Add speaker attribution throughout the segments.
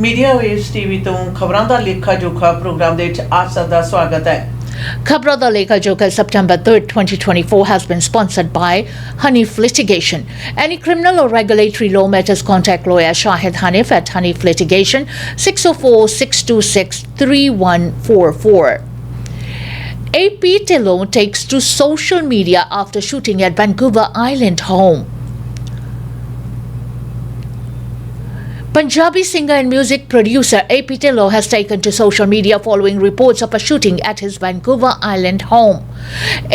Speaker 1: Media waves TV तो खबरां दा लेखा जोखा प्रोग्राम दे विच आप सब दा स्वागत है।
Speaker 2: Khabran Da Lekha Jokha September 3rd, 2024 has been sponsored by Hanif Litigation. Any criminal or regulatory law matters, contact lawyer Shahid Hanif at Hanif Litigation, 604-626-3144. AP Tillo takes to social media after shooting at Vancouver Island home. Punjabi singer and music producer AP Tillo has taken to social media following reports of a shooting at his Vancouver Island home.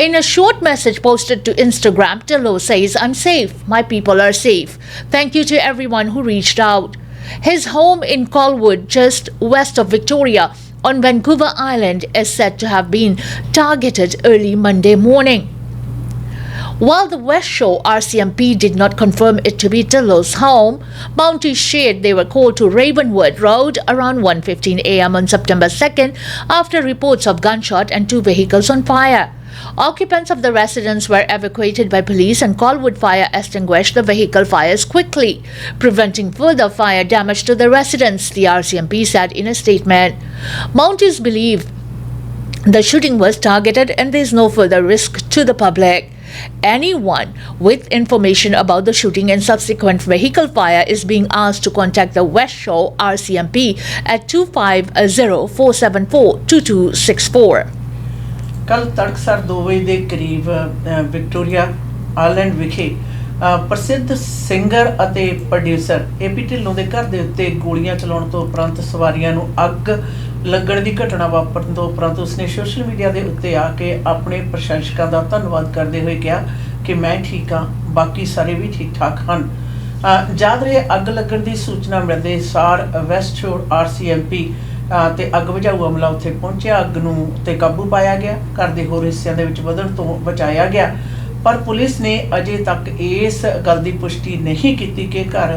Speaker 2: In a short message posted to Instagram, Tillo says, "I'm safe. My people are safe. Thank you to everyone who reached out." His home in Colwood, just west of Victoria, on Vancouver Island, is said to have been targeted early Monday morning. While the West Shore RCMP did not confirm it to be Tillo's home, Mounties shared they were called to Ravenwood Road around 1:15 a.m. on September 2nd after reports of gunshot and two vehicles on fire. Occupants of the residence were evacuated by police and Colwood Fire extinguished the vehicle fires quickly, preventing further fire damage to the residents, the RCMP said in a statement. Mounties believe the shooting was targeted and there is no further risk to the public. Anyone with information about the shooting and subsequent vehicle fire is being asked to contact the West Shore RCMP at 250-474-2264.
Speaker 1: कल तड़कसार 2 बजे के करीब Victoria island विखे प्रसिद्ध singer ਅਤੇ producer AP Dhillon ਦੇ ਘਰ ਦੇ ਉੱਤੇ ਗੋਲੀਆਂ ਚਲਾਉਣ ਤੋਂ ਉਪਰੰਤ ਸਵਾਰੀਆਂ ਨੂੰ ਅੱਗ ਲੱਗਣ ਦੀ ਘਟਨਾ ਵਾਪਰਨ ਤੋਂ ਉਪਰੰਤ ਉਸਨੇ ਸੋਸ਼ਲ ਮੀਡੀਆ ਦੇ ਉੱਤੇ ਆ ਕੇ ਆਪਣੇ ਪ੍ਰਸ਼ੰਸਕਾਂ ਦਾ ਧੰਨਵਾਦ ਕਰਦੇ ਹੋਏ ਕਿਹਾ ਕਿ ਮੈਂ ਠੀਕ ਹਾਂ, ਬਾਕੀ ਸਾਰੇ ਵੀ ਠੀਕ ਠਾਕ ਹਨ। ਯਾਦ ਰਹੇ ਅੱਗ ਲੱਗਣ ਦੀ ਸੂਚਨਾ ਮਿਲਦੇ ਸਾਰ ਵੈਸਟ ਸ਼ੋਰ RCMP ਤੇ ਅੱਗ ਬੁਝਾਊ ਅਮਲਾ ਉੱਥੇ ਪਹੁੰਚਿਆ, ਅੱਗ ਨੂੰ ਤੇ ਕਾਬੂ ਪਾਇਆ ਗਿਆ, ਘਰ ਦੇ ਹੋਰ ਹਿੱਸਿਆਂ ਦੇ ਵਿੱਚ ਵਧਣ ਤੋਂ ਬਚਾਇਆ ਗਿਆ। ਪਰ ਪੁਲਿਸ ਨੇ ਅਜੇ ਤੱਕ ਇਸ ਗੱਲ ਦੀ ਪੁਸ਼ਟੀ ਨਹੀਂ ਕੀਤੀ ਕਿ ਘਰ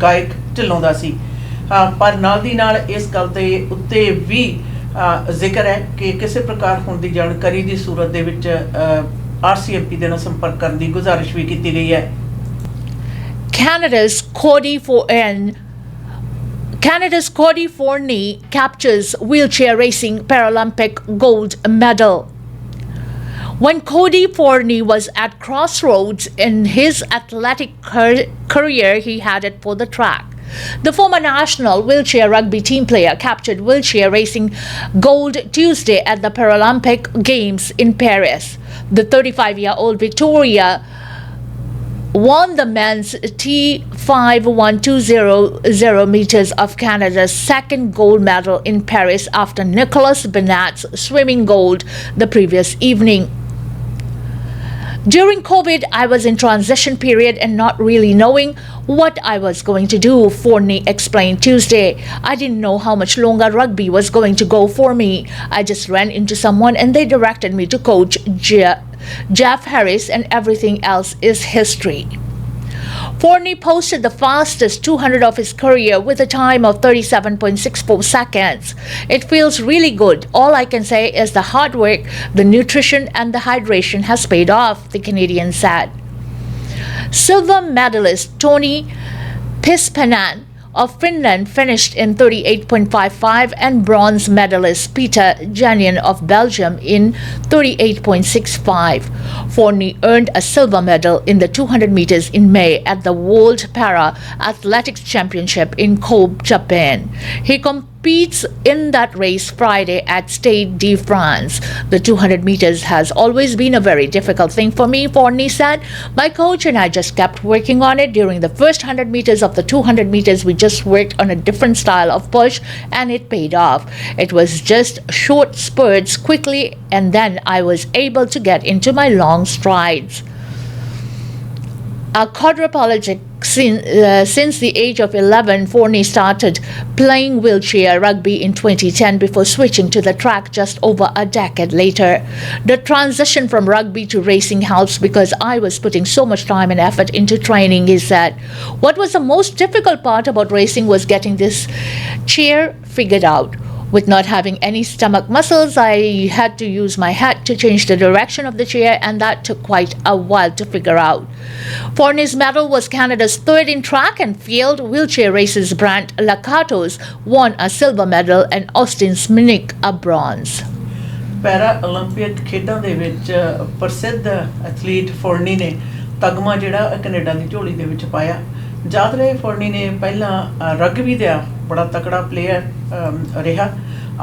Speaker 1: ਗਾਇਕ ਢਿੱਲੋਂ ਦਾ ਸੀ। ਪਰ ਨਾਲ ਦੀ ਨਾਲ ਇਸ ਗੱਲ ਦੇ ਉੱਤੇ ਵੀ ਜ਼ਿਕਰ ਹੈ ਕਿ ਕਿਸੇ ਪ੍ਰਕਾਰ ਹੋਣ ਦੀ ਜਾਣਕਾਰੀ ਦੀ ਸੂਰਤ ਦੇ ਵਿੱਚ RCMP ਦੇ ਨਾਲ ਸੰਪਰਕ ਕਰਨ ਦੀ ਗੁਜ਼ਾਰਿਸ਼ ਵੀ ਕੀਤੀ ਗਈ ਹੈ।
Speaker 2: Canada's Cody Forney captures wheelchair racing Paralympic gold medal. When Cody Forney was at crossroads in his athletic career, he headed for the track. The former national wheelchair rugby team player captured wheelchair racing gold Tuesday at the Paralympic Games in Paris. The 35-year-old Victoria won the men's T51 meters of Canada's second gold medal in Paris after Nicholas Bennett's swimming gold the previous evening. During COVID, I was in transition period and not really knowing what I was going to do, Forney explained Tuesday. I didn't know how much longer rugby was going to go for me. I just ran into someone and they directed me to coach Jeff Harris and everything else is history. Forney posted the fastest 200 of his career with a time of 37.64 seconds. It feels really good. All I can say is the hard work, the nutrition and the hydration has paid off, the Canadian said. Silver medalist Toni Pispanen of Finland finished in 38.55 and bronze medalist Peter Janien of Belgium in 38.65. Forney earned a silver medal in the 200 meters in May at the World Para Athletics Championship in Kobe, Japan. He competes in that race Friday at Stade de France. The 200 meters has always been a very difficult thing for me, Forney said. My coach and I just kept working on it. During the first 100 meters of the 200 meters, we just worked on a different style of push and it paid off. It was just short spurts quickly and then I was able to get into my long strides. A quadriplegic since the age of 11, Forney started playing wheelchair rugby in 2010 before switching to the track just over a decade later. The transition from rugby to racing helps because I was putting so much time and effort into training, he said. What was the most difficult part about racing was getting this chair figured out. With not having any stomach muscles, I had to use my head to change the direction of the chair, and that took quite a while to figure out. Forney's medal was Canada's third in track and field. Wheelchair races Brant Lakatos won a silver medal and Austin Sminik a bronze.
Speaker 1: ਪੈਰਾ ਓਲੰਪੀਕ ਖੇਡਾਂ ਦੇ ਵਿੱਚ ਪ੍ਰਸਿੱਧ athlete ਫੋਰਨੀ ਨੇ ਤਗਮਾ ਜਿਹੜਾ Canada ਦੀ ਝੋਲੀ ਦੇ ਵਿੱਚ ਪਾਇਆ। ਯਾਦ ਰਹੇ ਫੋਰਨੀ ਨੇ ਪਹਿਲਾਂ ਰਗਬੀ ਦਾ ਬੜਾ ਤਕੜਾ ਪਲੇਅਰ ਰਿਹਾ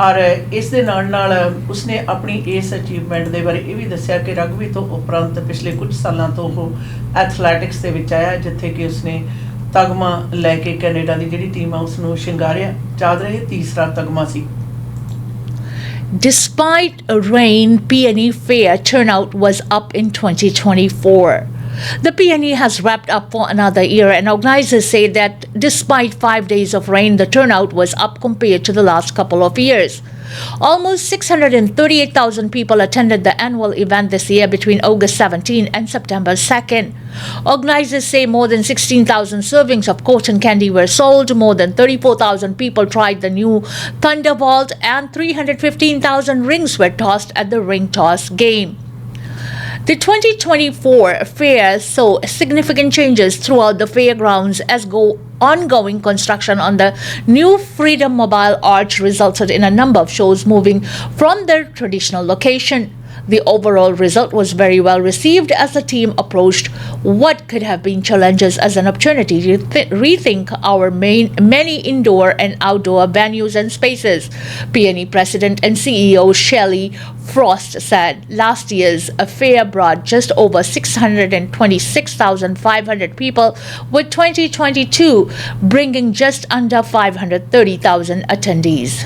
Speaker 1: ਔਰ ਇਸ ਦੇ ਨਾਲ ਉਸਨੇ ਆਪਣੀ ਇਸ ਅਚੀਵਮੈਂਟ ਦੇ ਬਾਰੇ ਇਹ ਵੀ ਦੱਸਿਆ ਕਿ ਰਗਬੀ ਤੋਂ ਉਪਰੰਤ ਪਿਛਲੇ ਕੁਝ ਸਾਲਾਂ ਤੋਂ ਉਹ ਐਥਲੈਟਿਕਸ ਦੇ ਵਿੱਚ ਆਇਆ ਜਿੱਥੇ ਕਿ ਉਸਨੇ ਤਗਮਾ ਲੈ ਕੇ ਕੈਨੇਡਾ ਦੀ ਜਿਹੜੀ ਟੀਮ ਆ ਉਸ ਨੂੰ ਸ਼ਿੰਗਾਰਿਆ। ਯਾਦ ਰਹੇ ਤੀਸਰਾ ਤਗਮਾ ਸੀ।
Speaker 2: Despite rain, PNE fair turnout was up in 2024. The PNE has wrapped up for another year, and organizers say that despite 5 days of rain, the turnout was up compared to the last couple of years. Almost 638,000 people attended the annual event this year between August 17 and September 2nd. Organizers say more than 16,000 servings of cotton candy were sold, more than 34,000 people tried the new Thunderbolt, and 315,000 rings were tossed at the ring toss game. The 2024 fair saw significant changes throughout the fairgrounds as ongoing construction on the new Freedom Mobile Arch resulted in a number of shows moving from their traditional location. The overall result was very well received as the team approached what could have been challenges as an opportunity to rethink our many indoor and outdoor venues and spaces. PNE President and CEO Shelley Frost said last year's fair brought just over 626,500 people, with 2022 bringing just under 530,000 attendees.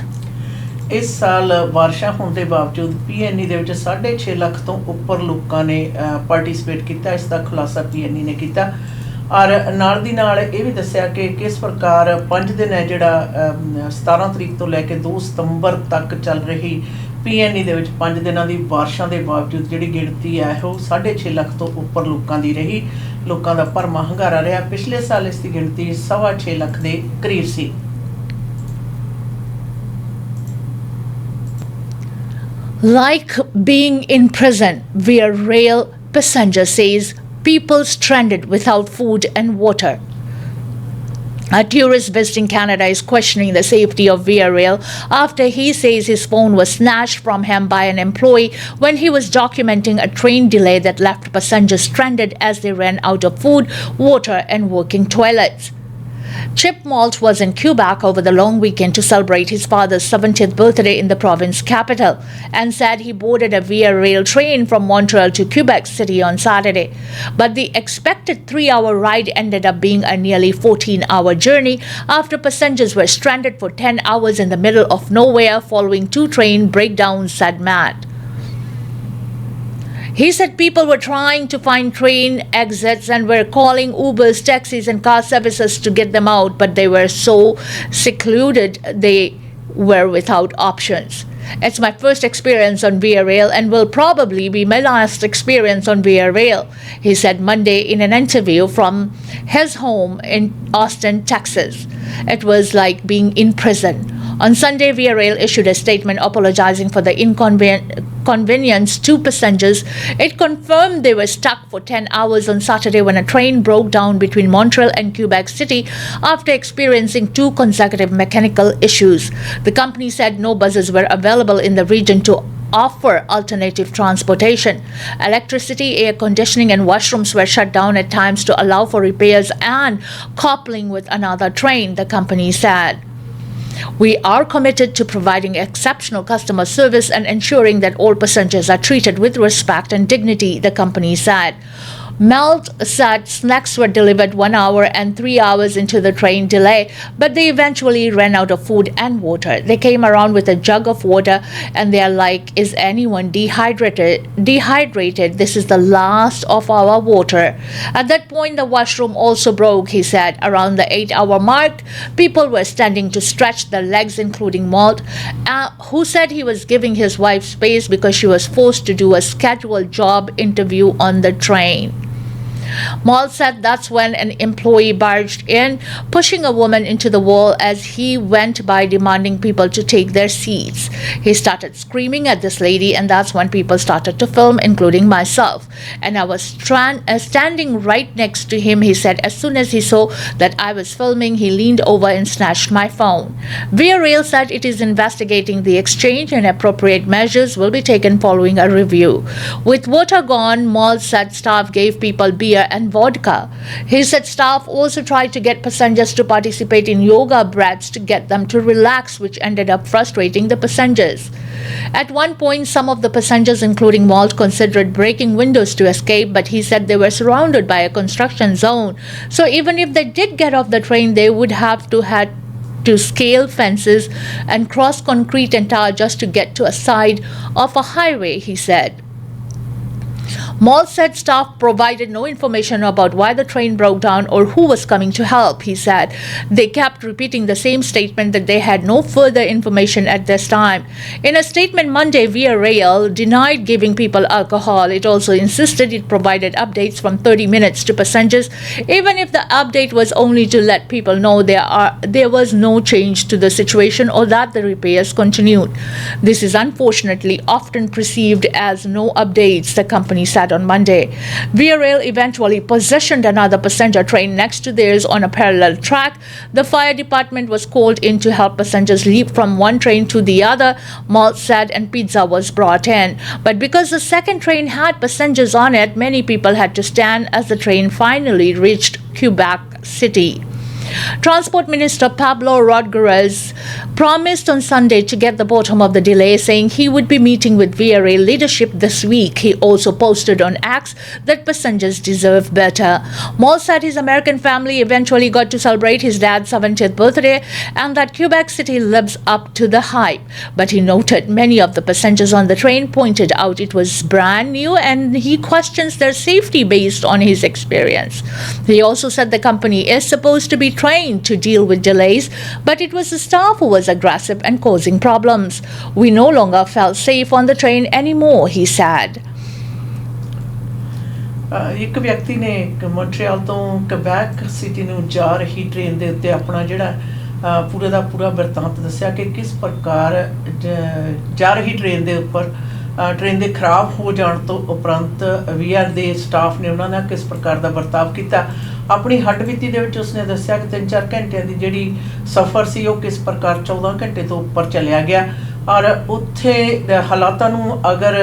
Speaker 1: ਇਸ ਸਾਲ ਬਾਰਿਸ਼ਾਂ ਹੋਣ ਦੇ ਬਾਵਜੂਦ PNE ਦੇ ਵਿੱਚ 6.5 ਲੱਖ ਤੋਂ ਉੱਪਰ ਲੋਕਾਂ ਨੇ ਪਾਰਟਿਸਿਪੇਟ ਕੀਤਾ। ਇਸ ਦਾ ਖੁਲਾਸਾ PNE ਨੇ ਕੀਤਾ ਔਰ ਨਾਲ ਦੀ ਨਾਲ ਇਹ ਵੀ ਦੱਸਿਆ ਕਿ ਕਿਸ ਪ੍ਰਕਾਰ 5 ਦਿਨ ਹੈ ਜਿਹੜਾ 17 ਤਰੀਕ ਤੋਂ ਲੈ ਕੇ 2 ਸਤੰਬਰ ਤੱਕ ਚੱਲ ਰਹੀ PNE ਦੇ ਵਿੱਚ 5 ਦਿਨਾਂ ਦੀ ਬਾਰਿਸ਼ਾਂ ਦੇ ਬਾਵਜੂਦ ਜਿਹੜੀ ਗਿਣਤੀ ਹੈ ਉਹ 6.5 ਲੱਖ ਤੋਂ ਉੱਪਰ ਲੋਕਾਂ ਦੀ ਰਹੀ। ਲੋਕਾਂ ਦਾ ਭਰਮਾ ਹੰਗਾਰਾ ਰਿਹਾ। ਪਿਛਲੇ ਸਾਲ ਇਸ ਦੀ ਗਿਣਤੀ 6.25 ਲੱਖ ਦੇ ਕਰੀਬ ਸੀ।
Speaker 2: Like being in prison, via rail passenger says people stranded without food and water. A tourist visiting Canada is questioning the safety of Via Rail after he says his phone was snatched from him by an employee when he was documenting a train delay that left passengers stranded as they ran out of food, water, and working toilets. Chip Malt was in Quebec over the long weekend to celebrate his father's 70th birthday in the province capital and said he boarded a Via Rail train from Montreal to Quebec City on Saturday. But the expected 3-hour ride ended up being a nearly 14-hour journey after passengers were stranded for 10 hours in the middle of nowhere following 2 train breakdowns, said Matt. He said people were trying to find train exits and were calling Ubers, taxis, and car services to get them out, but they were so secluded they were without options. It's my first experience on Via Rail and will probably be my last experience on Via Rail, he said Monday in an interview from his home in Austin, Texas. It was like being in prison. On Sunday, Via Rail issued a statement apologizing for the inconvenience to passengers. It confirmed they were stuck for 10 hours on Saturday when a train broke down between Montreal and Quebec City after experiencing 2 consecutive mechanical issues. The company said no buses were available in the region to offer alternative transportation. Electricity, air conditioning, and washrooms were shut down at times to allow for repairs and coupling with another train, the company said. We are committed to providing exceptional customer service and ensuring that all passengers are treated with respect and dignity, the company said. Melt said snacks were delivered 1 hour and 3 hours into the train delay, but they eventually ran out of food and water. They came around with a jug of water and they are like, is anyone dehydrated? This is the last of our water. At that point, the washroom also broke, he said. Around the 8-hour mark, people were standing to stretch their legs, including Malt, who said he was giving his wife space because she was forced to do a scheduled job interview on the train. Mall said that's when an employee barged in, pushing a woman into the wall as he went by demanding people to take their seats. He started screaming at this lady, and that's when people started to film, including myself. And I was standing right next to him, he said. As soon as he saw that I was filming, he leaned over and snatched my phone. Via Rail said it is investigating the exchange and appropriate measures will be taken following a review. With water gone, Mall said staff gave people beer and vodka. He said staff also tried to get passengers to participate in yoga breaths to get them to relax, which ended up frustrating the passengers. At one point, some of the passengers, including Malt, considered breaking windows to escape, but he said they were surrounded by a construction zone. So even if they did get off the train, they would have to scale fences and cross concrete and tar just to get to a side of a highway, he said. Mall said staff provided no information about why the train broke down or who was coming to help, he said. They kept repeating the same statement that they had no further information at this time. In a statement Monday, Via Rail denied giving people alcohol. It also insisted it provided updates from 30 minutes to passengers, even if the update was only to let people know there was no change to the situation or that the repairs continued. This is unfortunately often perceived as no updates, the company said on Monday. Via Rail eventually positioned another passenger train next to theirs on a parallel track. The fire department was called in to help passengers leap from one train to the other, malt said, and pizza was brought in. But because the second train had passengers on it, many people had to stand as the train finally reached Quebec City. Transport Minister Pablo Rodriguez promised on Sunday to get the bottom of the delay, saying he would be meeting with Via Rail leadership this week. He also posted on X that passengers deserve better. Moll said his American family eventually got to celebrate his dad's 70th birthday and that Quebec City lives up to the hype. But he noted many of the passengers on the train pointed out it was brand new and he questions their safety based on his experience. He also said the company is supposed to be trained to deal with delays, but it was the staff who was aggressive and causing problems. We no longer felt safe on the train anymore, he said.
Speaker 1: ਇੱਕ ਵਿਅਕਤੀ ਨੇ Montreal ਤੋਂ ਕਬੈਕ city ਨੂੰ ਜਾ ਰਹੀ train ਦੇ ਉੱਤੇ ਆਪਣਾ ਜਿਹੜਾ ਪੂਰੇ ਦਾ ਪੂਰਾ ਵਰਤਾਂਤ ਦੱਸਿਆ ਕਿ ਕਿਸ ਪ੍ਰਕਾਰ ਜਾ ਰਹੀ ਟ੍ਰੇਨ ਦੇ ਉੱਪਰ ਟ੍ਰੇਨ ਦੇ ਖਰਾਬ ਹੋ ਜਾਣ ਤੋਂ ਉਪਰੰਤ ਵੀਆਰ ਦੇ ਸਟਾਫ ਨੇ ਉਹਨਾਂ ਨਾਲ ਕਿਸ ਪ੍ਰਕਾਰ ਦਾ ਵਰਤਾਵ ਕੀਤਾ। ਆਪਣੀ ਹੱਡਬੀਤੀ ਦੇ ਵਿੱਚ ਉਸਨੇ ਦੱਸਿਆ ਕਿ 3-4 ਘੰਟਿਆਂ ਦੀ ਜਿਹੜੀ ਸਫ਼ਰ ਸੀ ਉਹ ਕਿਸ ਪ੍ਰਕਾਰ 14 ਘੰਟੇ ਤੋਂ ਉੱਪਰ ਚੱਲਿਆ ਗਿਆ ਔਰ ਉੱਥੇ ਹਾਲਾਤਾਂ ਨੂੰ ਅਗਰ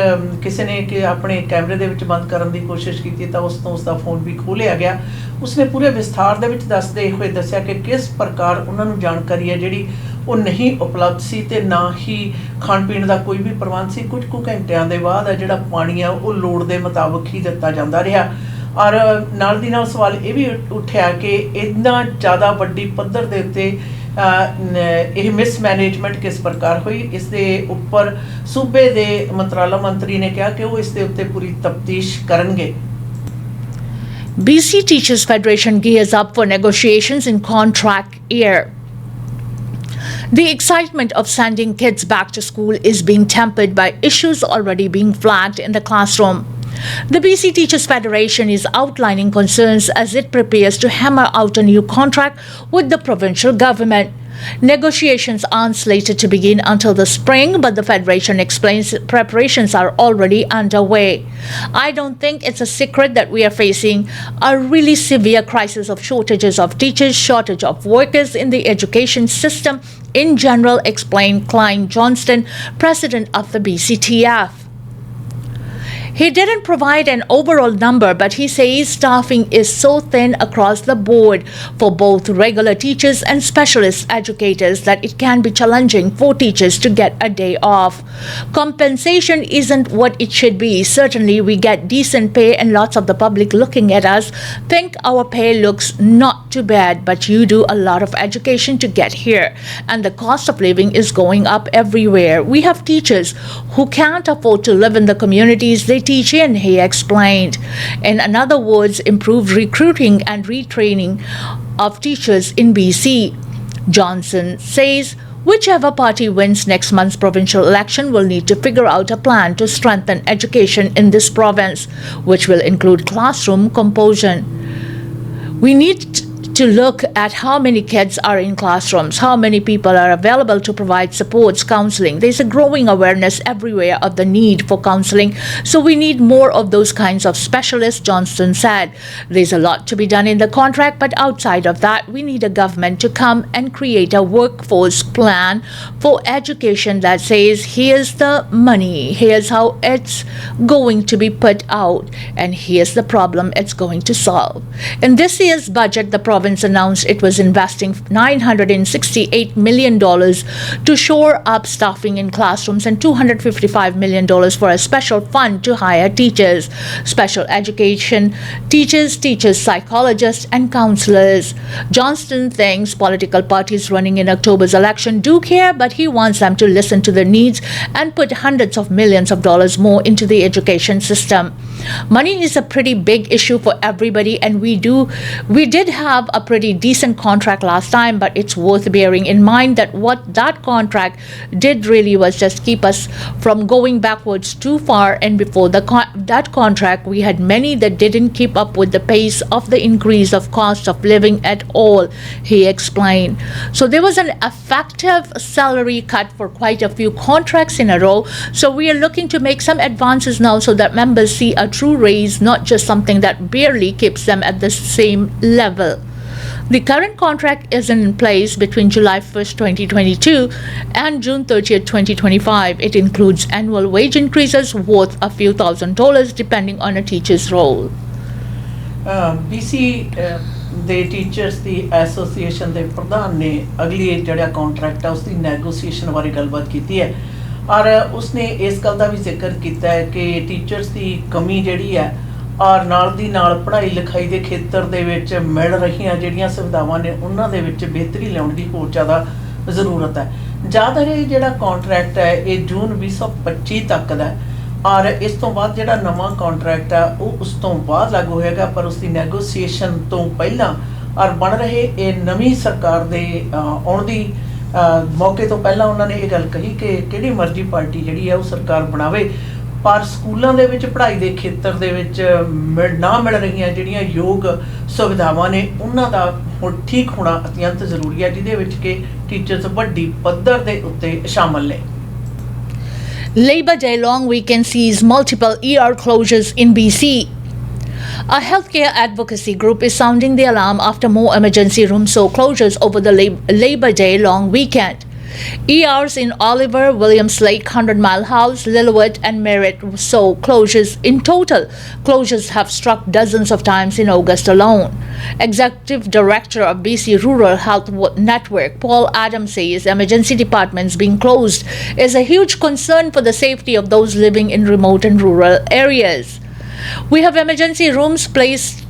Speaker 1: ਕਿਸੇ ਨੇ ਕਿ ਆਪਣੇ ਕੈਮਰੇ ਦੇ ਵਿੱਚ ਬੰਦ ਕਰਨ ਦੀ ਕੋਸ਼ਿਸ਼ ਕੀਤੀ ਤਾਂ ਉਸ ਤੋਂ ਉਸਦਾ ਫੋਨ ਵੀ ਖੋਹ ਲਿਆ ਗਿਆ। ਉਸਨੇ ਪੂਰੇ ਵਿਸਥਾਰ ਦੇ ਵਿੱਚ ਦੱਸਦੇ ਹੋਏ ਦੱਸਿਆ ਕਿ ਕਿਸ ਪ੍ਰਕਾਰ ਉਹਨਾਂ ਨੂੰ ਜਾਣਕਾਰੀ ਹੈ ਜਿਹੜੀ ਉਹ ਨਹੀਂ ਉਪਲਬਧ ਸੀ ਤੇ ਨਾ ਹੀ ਖਾਣ ਪੀਣ ਦਾ ਕੋਈ ਵੀ ਪ੍ਰਬੰਧ ਸੀ। ਕੁਝ ਕੁ ਘੰਟਿਆਂ ਦੇ ਬਾਅਦ ਜਿਹੜਾ ਪਾਣੀ ਆ ਉਹ ਲੋੜ ਦੇ ਮੁਤਾਬਕ ਹੀ ਦਿੱਤਾ ਜਾਂਦਾ ਰਿਹਾ ਔਰ ਨਾਲ ਦੀ ਨਾਲ ਸਵਾਲ ਇਹ ਵੀ ਉੱਠਿਆ ਕਿ ਇੰਨਾ ਜ਼ਿਆਦਾ ਵੱਡੀ ਪੱਧਰ ਦੇ ਉੱਤੇ ਇਹ ਮਿਸਮੈਨੇਜਮੈਂਟ ਕਿਸ ਪ੍ਰਕਾਰ ਹੋਈ। ਇਸ ਦੇ ਉੱਪਰ ਸੂਬੇ ਦੇ ਮੰਤਰਾਲਾ ਮੰਤਰੀ ਨੇ ਕਿਹਾ ਕਿ ਉਹ ਇਸ ਦੇ ਉੱਤੇ ਪੂਰੀ ਤਫਤੀਸ਼ ਕਰਨਗੇ।
Speaker 2: BC Teachers Federation gears up for negotiations in contract year. The excitement of sending kids back to school is being tempered by issues already being flagged in the classroom. The BC Teachers Federation is outlining concerns as it prepares to hammer out a new contract with the provincial government. Negotiations aren't slated to begin until the spring, but the Federation explains preparations are already underway. I don't think it's a secret that we are facing a really severe crisis of shortages of teachers, shortage of workers in the education system in general, explained Klein Johnston, president of the BCTF. He didn't provide an overall number, but he says staffing is so thin across the board for both regular teachers and specialist educators that it can be challenging for teachers to get a day off. Compensation isn't what it should be. Certainly, we get decent pay and lots of the public looking at us think our pay looks not too bad, but you do a lot of education to get here, and the cost of living is going up everywhere. We have teachers who can't afford to live in the communities they teach in, he explained. In other words, improved recruiting and retraining of teachers in BC. Johnson says Whichever party wins next month's provincial election will need to figure out a plan to strengthen education in this province, which will include classroom composition. We need to look at how many kids are in classrooms, how many people are available to provide supports, counseling. There's a growing awareness everywhere of the need for counseling, so we need more of those kinds of specialists, Johnston said. There's a lot to be done in the contract, but outside of that, we need a government to come and create a workforce plan for education that says, here's the money, here's how it's going to be put out, and here's the problem it's going to solve. In this year's budget, the province announced it was investing $968 million to shore up staffing in classrooms and $255 million for a special fund to hire teachers, special education teachers, psychologists, and counselors. Johnston thinks political parties running in October's election do care, but he wants them to listen to their needs and put hundreds of millions of dollars more into the education system. Money is a pretty big issue for everybody, and we did have a pretty decent contract last time, but it's worth bearing in mind that what that contract did really was just keep us from going backwards too far, and before that contract we had many that didn't keep up with the pace of the increase of cost of living at all, he explained. So there was an effective salary cut for quite a few contracts in a row, so we are looking to make some advances now so that members see a true raise, not just something that barely keeps them at the same level. The current contract is in place between July 1st, 2022 and June 30th, 2025. It includes annual wage increases worth a few $1,000 depending on a teacher's role.
Speaker 1: BC ਦੇ teachers ਦੀ association ਦੇ ਪ੍ਰਧਾਨ ਨੇ ਅਗਲੀ ਜਿਹੜਾ contract ਹੈ ਉਸ ਦੀ negotiation ਬਾਰੇ ਗੱਲਬਾਤ ਕੀਤੀ ਹੈ ਔਰ ਉਸਨੇ ਇਸ ਗੱਲ ਦਾ ਵੀ ਜ਼ਿਕਰ ਕੀਤਾ ਹੈ ਕਿ ਟੀਚਰਸ ਦੀ ਕਮੀ ਜਿਹੜੀ ਹੈ ਔਰ ਨਾਲ ਦੀ ਨਾਲ ਪੜ੍ਹਾਈ ਲਿਖਾਈ ਦੇ ਖੇਤਰ ਦੇ ਵਿੱਚ ਮਿਲ ਰਹੀਆਂ ਜਿਹੜੀਆਂ ਸੁਵਿਧਾਵਾਂ ਨੇ ਉਹਨਾਂ ਦੇ ਵਿੱਚ ਬਿਹਤਰੀ ਲਿਆਉਣ ਦੀ ਹੋਰ ਜ਼ਿਆਦਾ ਜ਼ਰੂਰਤ ਹੈ। ਜ਼ਿਆਦਾ ਇਹ ਜਿਹੜਾ ਕੰਟਰੈਕਟ ਹੈ ਇਹ ਜੂਨ 2025 ਤੱਕ ਦਾ ਹੈ ਔਰ ਇਸ ਤੋਂ ਬਾਅਦ ਜਿਹੜਾ ਨਵਾਂ ਕੰਟਰੈਕਟ ਆ ਉਹ ਉਸ ਤੋਂ ਬਾਅਦ ਲਾਗੂ ਹੋਏਗਾ, ਪਰ ਉਸ ਦੀ ਨੈਗੋਸੀਏਸ਼ਨ ਤੋਂ ਪਹਿਲਾਂ ਔਰ ਬਣ ਰਹੇ ਇਹ ਨਵੀਂ ਸਰਕਾਰ ਦੇ ਆਉਣ ਦੀ ਮੌਕੇ ਤੋਂ ਪਹਿਲਾਂ ਉਹਨਾਂ ਨੇ ਇਹ ਗੱਲ ਕਹੀ ਕਿ ਕਿਹੜੀ ਮਰਜ਼ੀ ਪਾਰਟੀ ਜਿਹੜੀ ਹੈ ਉਹ ਸਰਕਾਰ ਬਣਾਵੇ, ਪਰ ਸਕੂਲਾਂ ਦੇ ਵਿੱਚ ਪੜ੍ਹਾਈ ਦੇ ਖੇਤਰ ਦੇ ਵਿੱਚ ਨਾ ਮਿਲ ਰਹੀਆਂ ਜਿਹੜੀਆਂ ਯੋਗ ਸੁਵਿਧਾਵਾਂ ਨੇ ਉਹਨਾਂ ਦਾ ਹੁਣ ਠੀਕ ਹੋਣਾ ਅਤਿਅੰਤ ਜ਼ਰੂਰੀ ਹੈ, ਜਿਹਦੇ ਵਿੱਚ ਕਿ ਟੀਚਰਸ ਵੱਡੀ ਪੱਧਰ ਦੇ ਉੱਤੇ ਸ਼ਾਮਲ ਨੇ।
Speaker 2: Labor Day long weekend sees multiple ER closures in BC. A healthcare advocacy group is sounding the alarm after more emergency room saw closures over the Labor Day long weekend. ERs in Oliver, Williams Lake, 100 Mile House, Lillooet, and Merritt saw closures. In total, closures have struck dozens of times in August alone. Executive Director of BC Rural Health Network, Paul Adams, says emergency departments being closed is a huge concern for the safety of those living in remote and rural areas. We have emergency rooms placed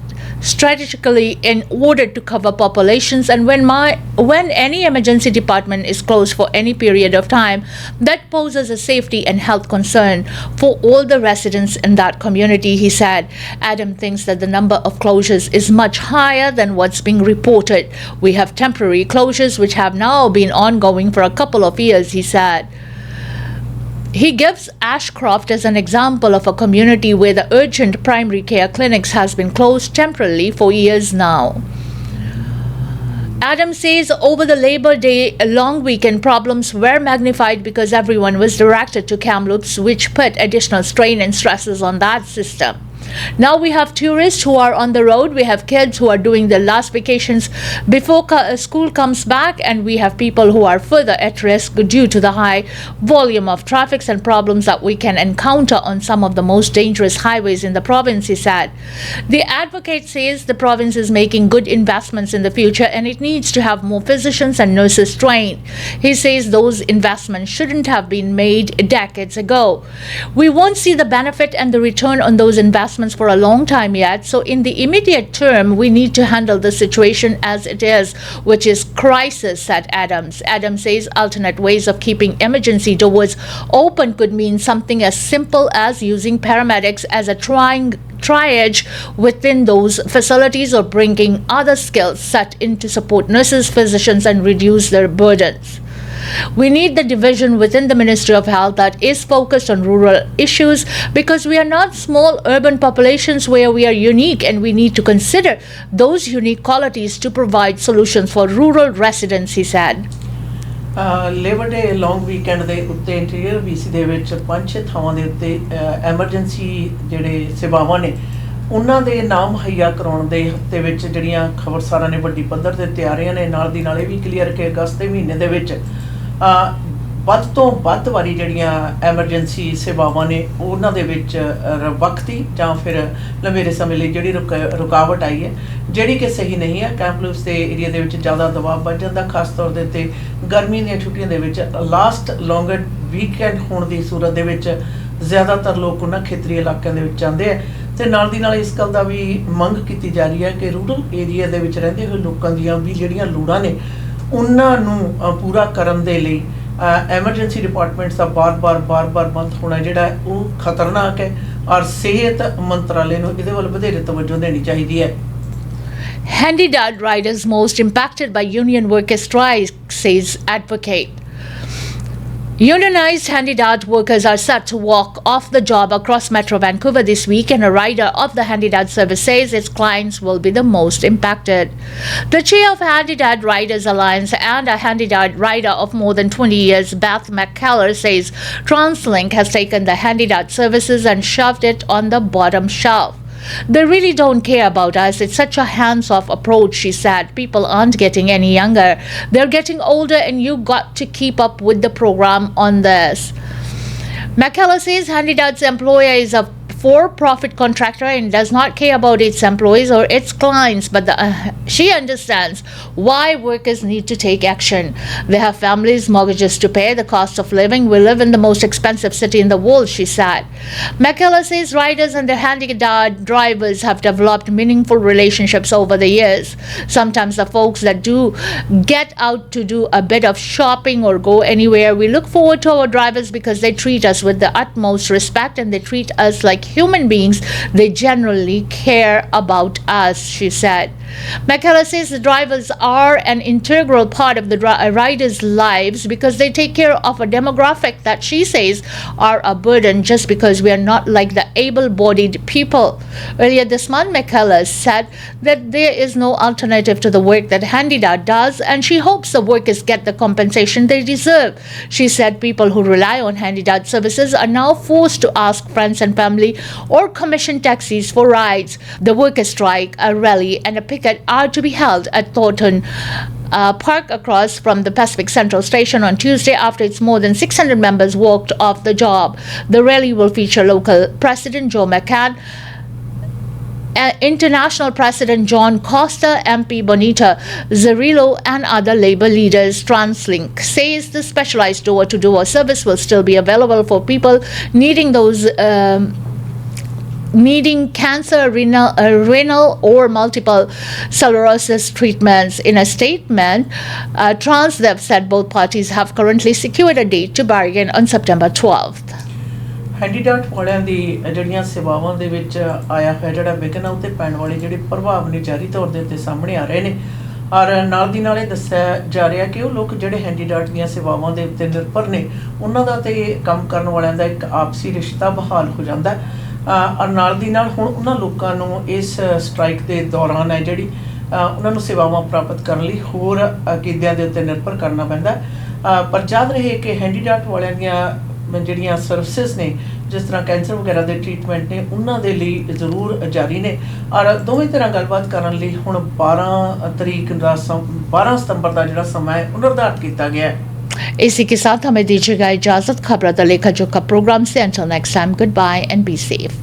Speaker 2: strategically in order to cover populations, and when any emergency department is closed for any period of time, that poses a safety and health concern for all the residents in that community, he said. Adam thinks that the number of closures is much higher than what's being reported. We have temporary closures which have now been ongoing for a couple of years, he said. He gives Ashcroft as an example of a community where the urgent primary care clinics has been closed temporarily for years now. Adams says over the Labor Day long weekend, problems were magnified because everyone was directed to Kamloops, which put additional strain and stresses on that system. Now we have tourists who are on the road, we have kids who are doing their last vacations before school comes back, and we have people who are further at risk due to the high volume of traffic and problems that we can encounter on some of the most dangerous highways in the province, he said. The advocate says the province is making good investments in the future and it needs to have more physicians and nurses trained. He says those investments shouldn't have been made decades ago. We won't see the benefit and the return on those investments for a long time yet, so in the immediate term we need to handle the situation as it is, which is crisis, said Adams. Adams says alternate ways of keeping emergency doors open could mean something as simple as using paramedics as a triage within those facilities, or bringing other skills set in to support nurses, physicians, and reduce their burdens. We need the division within the Ministry of Health that is focused on rural issues because we are not small urban populations where we are unique, and we need to consider those unique qualities to provide solutions for rural residents, he said.
Speaker 1: Labour day long weekend ਦੇ ਉੱਤੇ interior BC ਦੇ ਵਿੱਚ 5-6 ਥਾਵਾਂ ਦੇ ਉੱਤੇ emergency ਜਿਹੜੇ ਸੇਵਾਵਾਂ ਨੇ ਉਹਨਾਂ ਦੇ ਨਾਮ ਮੁਹੱਈਆ ਕਰਾਉਣ ਦੇ ਹਫ਼ਤੇ ਵਿੱਚ ਜਿਹੜੀਆਂ ਖਬਰਸਾਰਾਂ ਨੇ ਵੱਡੀ ਪੱਧਰ ਤੇ ਤਿਆਰੀਆਂ ਨੇ ਨਾਲ ਦੀ ਨਾਲ ਇਹ ਵੀ ਕਲੀਅਰ ਕਿ ਅਗਸਤ ਦੇ ਮਹੀਨੇ ਦੇ ਵਿੱਚ ਵੱਧ ਤੋਂ ਵੱਧ ਵਾਰੀ ਜਿਹੜੀਆਂ ਐਮਰਜੈਂਸੀ ਸੇਵਾਵਾਂ ਨੇ ਉਹਨਾਂ ਦੇ ਵਿੱਚ ਵਕਤੀ ਜਾਂ ਫਿਰ ਲੰਬੇ ਸਮੇਂ ਲਈ ਜਿਹੜੀ ਰੁਕਾਵਟ ਆਈ ਹੈ ਜਿਹੜੀ ਕਿ ਸਹੀ ਨਹੀਂ ਹੈ। ਕੈਂਪਲੂਸ ਦੇ ਏਰੀਆ ਦੇ ਵਿੱਚ ਜ਼ਿਆਦਾ ਦਬਾਅ ਵੱਧ ਜਾਂਦਾ, ਖਾਸ ਤੌਰ ਦੇ ਉੱਤੇ ਗਰਮੀ ਦੀਆਂ ਛੁੱਟੀਆਂ ਦੇ ਵਿੱਚ ਲਾਸਟ ਲੌਂਗਰ ਵੀਕਐਂਡ ਹੋਣ ਦੀ ਸੂਰਤ ਦੇ ਵਿੱਚ ਜ਼ਿਆਦਾਤਰ ਲੋਕ ਉਹਨਾਂ ਖੇਤਰੀ ਇਲਾਕਿਆਂ ਦੇ ਵਿੱਚ ਜਾਂਦੇ ਆ ਤੇ ਨਾਲ ਦੀ ਨਾਲ ਇਸ ਗੱਲ ਦਾ ਵੀ ਮੰਗ ਕੀਤੀ ਜਾ ਰਹੀ ਹੈ ਕਿ ਰੂਰਲ ਏਰੀਆ ਦੇ ਵਿੱਚ ਰਹਿੰਦੇ ਹੋਏ ਲੋਕਾਂ ਦੀਆਂ ਵੀ ਜਿਹੜੀਆਂ ਲੋੜਾਂ ਨੇ ਉਹਨਾਂ ਨੂੰ ਪੂਰਾ ਕਰਨ ਦੇ ਲਈ ਐਮਰਜੈਂਸੀ ਡਿਪਾਰਟਮੈਂਟਸ ਦਾ ਬਾਰ-ਬਾਰ ਬੰਦ ਹੋਣਾ ਜਿਹੜਾ ਉਹ ਖਤਰਨਾਕ ਹੈ ਔਰ ਸਿਹਤ ਮੰਤਰਾਲੇ ਨੂੰ ਇਹਦੇ ਵੱਲ ਵਧੇਰੇ ਤਵੱਜੋ ਦੇਣੀ ਚਾਹੀਦੀ ਹੈ।
Speaker 2: Handy-dad riders most impacted by union worker strike, says advocate. Unionized handy-dad workers are set to walk off the job across Metro Vancouver this week, and a rider of the handy-dad service says its clients will be the most impacted. The chair of Handy-Dad Riders Alliance and a handy-dad rider of more than 20 years, Beth McKellar, says TransLink has taken the handy-dad services and shoved it on the bottom shelf. They really don't care about us. It's such a hands-off approach, she said. People aren't getting any younger. They're getting older, and you got to keep up with the program on this. McKellar says Handy-Dad's employer is a for-profit contractor and does not care about its employees or its clients, but she understands why workers need to take action. They have families, mortgages to pay, the cost of living. We live in the most expensive city in the world, she said. McKellar says riders and their handy-dad drivers have developed meaningful relationships over the years. Sometimes the folks that do get out to do a bit of shopping or go anywhere, we look forward to our drivers because they treat us with the utmost respect and they treat us like human beings. They generally care about us, she said. McKellar says the drivers are an integral part of the riders' lives because they take care of a demographic that she says are a burden just because we are not like the able-bodied people. Earlier this month, McKellar said that there is no alternative to the work that Handy-Dad does, and she hopes the workers get the compensation they deserve. She said people who rely on Handy-Dad services are now forced to ask friends and family or commission taxis for rides. The workers' strike, a rally, and a picket are to be held at Thornton Park across from the Pacific Central Station on Tuesday after its more than 600 members walked off the job. The rally will feature local President Joe McCann, International President John Costa, MP Bonita Zerillo, and other labor leaders. TransLink says the specialized door-to-door service will still be available for people needing cancer, renal or multiple sclerosis treatments. In a statement, TransDev said both parties have currently secured a date to bargain on September 12th.
Speaker 1: ਹੈਂਡੀਡਾਟ ਵਾਲਿਆਂ ਦੀ ਜਿਹੜੀਆਂ ਸੇਵਾਵਾਂ ਦੇ ਵਿੱਚ ਆਇਆ ਹੋਇਆ ਜਿਹੜਾ ਵਿਘਨ ਉੱਤੇ ਪੈਣ ਵਾਲੇ ਜਿਹੜੇ ਪ੍ਰਭਾਵ ਨੇ ਜਾਰੀ ਤੌਰ ਦੇ ਉੱਤੇ ਸਾਹਮਣੇ ਆ ਰਹੇ ਨੇ ਔਰ ਨਾਲ ਦੀ ਨਾਲ ਇਹ ਦੱਸਿਆ ਜਾ ਰਿਹਾ ਕਿ ਉਹ ਲੋਕ ਜਿਹੜੇ ਹੈਂਡੀਡਾਟ ਦੀਆਂ ਸੇਵਾਵਾਂ ਦੇ ਉੱਤੇ ਨਿਰਭਰ ਨੇ ਉਹਨਾਂ ਦਾ ਤੇ ਕੰਮ ਕਰਨ ਵਾਲਿਆਂ ਦਾ ਇੱਕ ਆਪਸੀ ਰਿਸ਼ਤਾ ਬਹਾਲ ਹੋ ਜਾਂਦਾ ਔਰ ਨਾਲ ਦੀ ਨਾਲ ਹੁਣ ਉਹਨਾਂ ਲੋਕਾਂ ਨੂੰ ਇਸ ਸਟ੍ਰਾਈਕ ਦੇ ਦੌਰਾਨ ਹੈ ਜਿਹੜੀ ਉਹਨਾਂ ਨੂੰ ਸੇਵਾਵਾਂ ਪ੍ਰਾਪਤ ਕਰਨ ਲਈ ਹੋਰ ਅਕੀਦਿਆਂ ਦੇ ਉੱਤੇ ਨਿਰਭਰ ਕਰਨਾ ਪੈਂਦਾ ਪਰ ਯਾਦ ਰਹੇ ਕਿ ਹੈਂਡੀਡਾਟ ਵਾਲਿਆਂ ਦੀਆਂ ਜਿਹੜੀਆਂ ਸਰਵਿਸਿਜ਼ ਨੇ ਜਿਸ ਤਰ੍ਹਾਂ ਕੈਂਸਰ ਵਗੈਰਾ ਦੇ ਟ੍ਰੀਟਮੈਂਟ ਨੇ ਉਹਨਾਂ ਦੇ ਲਈ ਜ਼ਰੂਰ ਜਾਰੀ ਨੇ ਔਰ ਦੋਵੇਂ ਤਰ੍ਹਾਂ ਗੱਲਬਾਤ ਕਰਨ ਲਈ ਹੁਣ 12 ਸਤੰਬਰ ਦਾ ਜਿਹੜਾ ਸਮਾਂ ਹੈ ਉਹ ਨਿਰਧਾਰਿਤ ਕੀਤਾ ਗਿਆ ਹੈ।
Speaker 2: इसी के साथ हमें दीजिएगा इजाजत। खबरां दा लेखा जोखा प्रोग्राम से until next time, goodbye and be safe.